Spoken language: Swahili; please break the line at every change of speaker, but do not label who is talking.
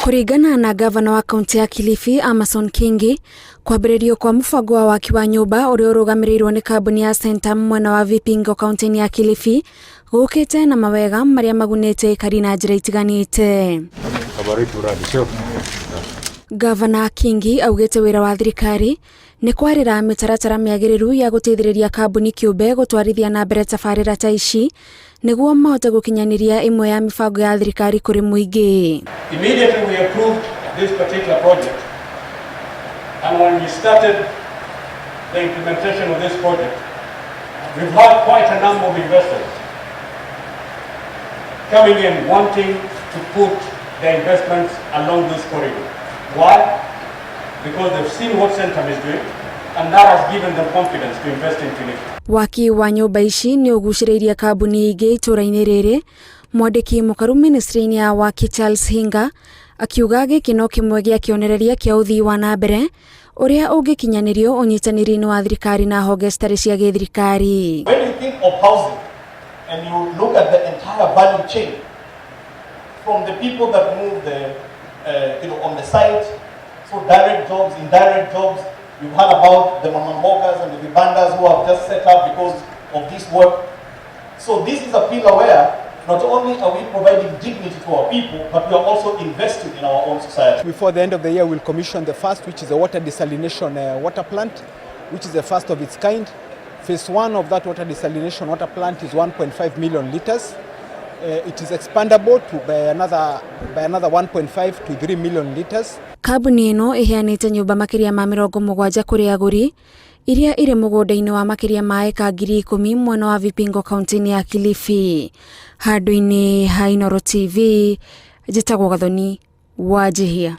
Kũringana na gavana wa kaunti ya Kilifi Amason Kingi, kwambĩrĩrio kwa mũbango wa waaki wa nyũmba ũrĩa ũrũgamĩrĩirwo nĩ kambuni ya Center mwena wa Vipingo kaunti ya Kilifi gũkĩte na mawega marĩa magunĩte aikari na njĩra itiganĩte. Gavana Kingi augĩte wĩra wa thirikari nĩ kwarĩra mĩtaratara mĩagĩrĩru ya gũteithĩrĩria kambuni kĩũmbe gũtwarithia na mbere tabarĩra ta ici nĩguo mahote gũkinyanĩria imwe ya mibango ya thirikari kũrĩ mũingĩ.
Immediately we approved this particular project, and when we started the implementation of this project, we've had quite a number of investors coming in wanting to put their investments along this corridor. Why? Because they've seen what Centum is doing, and that has given them confidence to invest in Kilifi. Waaki
wa nyũmba ici nĩ ũgucĩrĩirie kambuni ingĩ itũra-inĩ rĩrĩ. Mwandĩki mũkaru ministry-inĩ ya waaki Charles Hinga akiuga gĩkĩ no kĩmwe gĩa kĩonereria kĩa ũthii wa na mbere ũrĩa ũngĩkinyanĩrio ũnyitanĩri-inĩ wa thirikari na honge citarĩ cia gĩthirikari.
When you think of housing and you look at the entire value chain from the people that move on the site, so direct jobs, indirect jobs, you've heard about the mama mbogas and the vibandas who have just set up because of this work. So this is a pillar where not only are we providing dignity to our people, but we are also investing in our own society.
Before the end of the year, we'll commission the first, which is a water desalination water plant, which is the first of its kind. Phase 1 of that water desalination water plant is 1.5 million liters. It is expandable by another 1.5 to 3 million liters.
Kambuni ĩno ĩheanĩte nyũmba makĩria ma 70 kũrĩ agũri iria irĩ mũgũnda-inĩ wa makĩria ma eka 10,000 mwena wa Vipingo kaunti-inĩ ya Kilifi. Handũ-inĩ ha Inooro TV, njĩtagwo Gathoni wa Njihia.